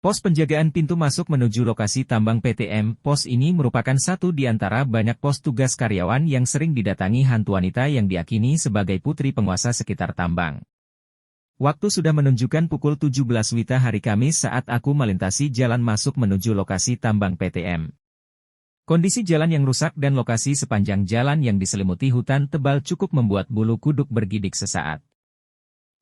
Pos penjagaan pintu masuk menuju lokasi tambang PTM. Pos ini merupakan satu di antara banyak pos tugas karyawan yang sering didatangi hantu wanita yang diakini sebagai putri penguasa sekitar tambang. Waktu sudah menunjukkan pukul 17 WITA hari Kamis saat aku melintasi jalan masuk menuju lokasi tambang PTM. Kondisi jalan yang rusak dan lokasi sepanjang jalan yang diselimuti hutan tebal cukup membuat bulu kuduk bergidik sesaat.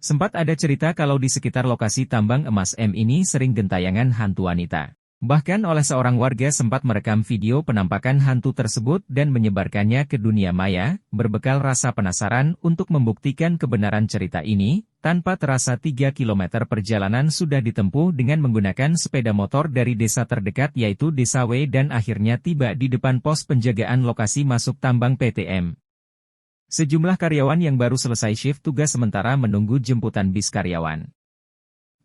Sempat ada cerita kalau di sekitar lokasi tambang emas M ini sering gentayangan hantu wanita. Bahkan oleh seorang warga sempat merekam video penampakan hantu tersebut dan menyebarkannya ke dunia maya, berbekal rasa penasaran untuk membuktikan kebenaran cerita ini. Tanpa terasa 3 km perjalanan sudah ditempuh dengan menggunakan sepeda motor dari desa terdekat yaitu Desa W dan akhirnya tiba di depan pos penjagaan lokasi masuk tambang PTM. Sejumlah karyawan yang baru selesai shift tugas sementara menunggu jemputan bis karyawan.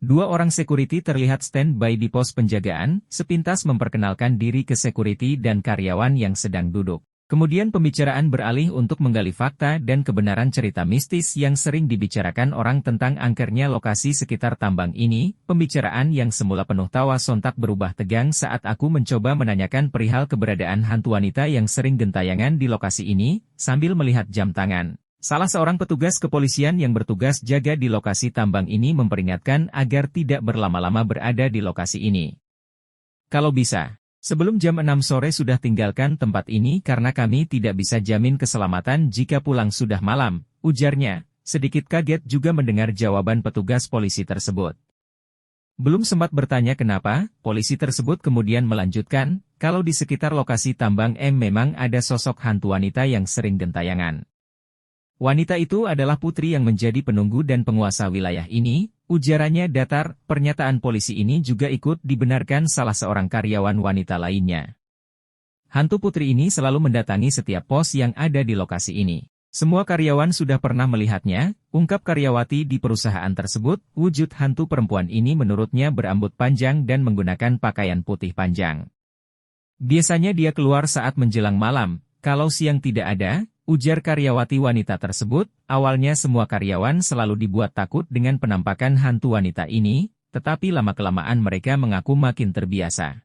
2 orang security terlihat standby di pos penjagaan, sepintas memperkenalkan diri ke security dan karyawan yang sedang duduk. Kemudian pembicaraan beralih untuk menggali fakta dan kebenaran cerita mistis yang sering dibicarakan orang tentang angkernya lokasi sekitar tambang ini. Pembicaraan yang semula penuh tawa sontak berubah tegang saat aku mencoba menanyakan perihal keberadaan hantu wanita yang sering gentayangan di lokasi ini, sambil melihat jam tangan. Salah seorang petugas kepolisian yang bertugas jaga di lokasi tambang ini memperingatkan agar tidak berlama-lama berada di lokasi ini. Kalau bisa, sebelum jam 6 sore sudah tinggalkan tempat ini karena kami tidak bisa jamin keselamatan jika pulang sudah malam, ujarnya. Sedikit kaget juga mendengar jawaban petugas polisi tersebut. Belum sempat bertanya kenapa, polisi tersebut kemudian melanjutkan, kalau di sekitar lokasi tambang M memang ada sosok hantu wanita yang sering gentayangan. Wanita itu adalah putri yang menjadi penunggu dan penguasa wilayah ini, ujarannya datar. Pernyataan polisi ini juga ikut dibenarkan salah seorang karyawan wanita lainnya. Hantu putri ini selalu mendatangi setiap pos yang ada di lokasi ini. Semua karyawan sudah pernah melihatnya, ungkap karyawati di perusahaan tersebut. Wujud hantu perempuan ini menurutnya berambut panjang dan menggunakan pakaian putih panjang. Biasanya dia keluar saat menjelang malam, kalau siang tidak ada, ujar karyawati wanita tersebut. Awalnya semua karyawan selalu dibuat takut dengan penampakan hantu wanita ini, tetapi lama-kelamaan mereka mengaku makin terbiasa.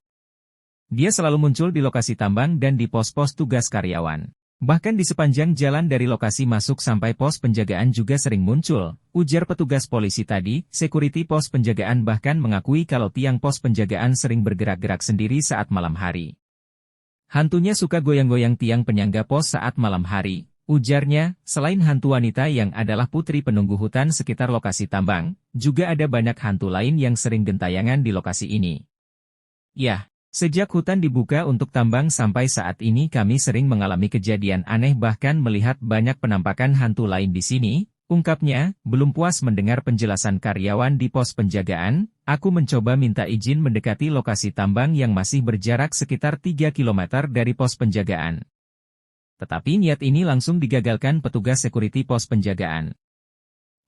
Dia selalu muncul di lokasi tambang dan di pos-pos tugas karyawan. Bahkan di sepanjang jalan dari lokasi masuk sampai pos penjagaan juga sering muncul, ujar petugas polisi tadi. Security pos penjagaan bahkan mengakui kalau tiang pos penjagaan sering bergerak-gerak sendiri saat malam hari. Hantunya suka goyang-goyang tiang penyangga pos saat malam hari, ujarnya. Selain hantu wanita yang adalah putri penunggu hutan sekitar lokasi tambang, juga ada banyak hantu lain yang sering gentayangan di lokasi ini. Yah, sejak hutan dibuka untuk tambang sampai saat ini kami sering mengalami kejadian aneh bahkan melihat banyak penampakan hantu lain di sini, ungkapnya. Belum puas mendengar penjelasan karyawan di pos penjagaan, aku mencoba minta izin mendekati lokasi tambang yang masih berjarak sekitar 3 km dari pos penjagaan. Tetapi niat ini langsung digagalkan petugas security pos penjagaan.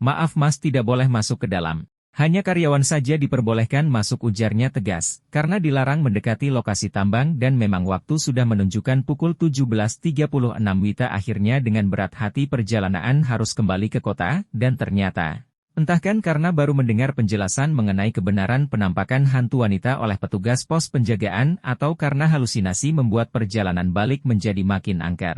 Maaf mas, tidak boleh masuk ke dalam. Hanya karyawan saja diperbolehkan masuk, ujarnya tegas, karena dilarang mendekati lokasi tambang dan memang waktu sudah menunjukkan pukul 17.36 WITA. Akhirnya dengan berat hati perjalanan harus kembali ke kota, dan ternyata, entahkan karena baru mendengar penjelasan mengenai kebenaran penampakan hantu wanita oleh petugas pos penjagaan atau karena halusinasi membuat perjalanan balik menjadi makin angker.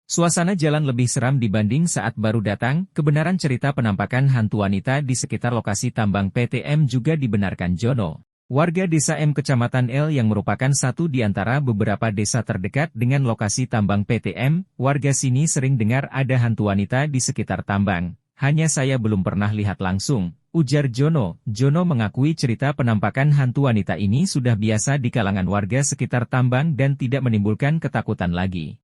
Suasana jalan lebih seram dibanding saat baru datang. Kebenaran cerita penampakan hantu wanita di sekitar lokasi tambang PTM juga dibenarkan Jono, warga desa M Kecamatan L yang merupakan satu di antara beberapa desa terdekat dengan lokasi tambang PTM. Warga sini sering dengar ada hantu wanita di sekitar tambang. Hanya saya belum pernah lihat langsung, ujar Jono. Jono mengakui cerita penampakan hantu wanita ini sudah biasa di kalangan warga sekitar tambang dan tidak menimbulkan ketakutan lagi.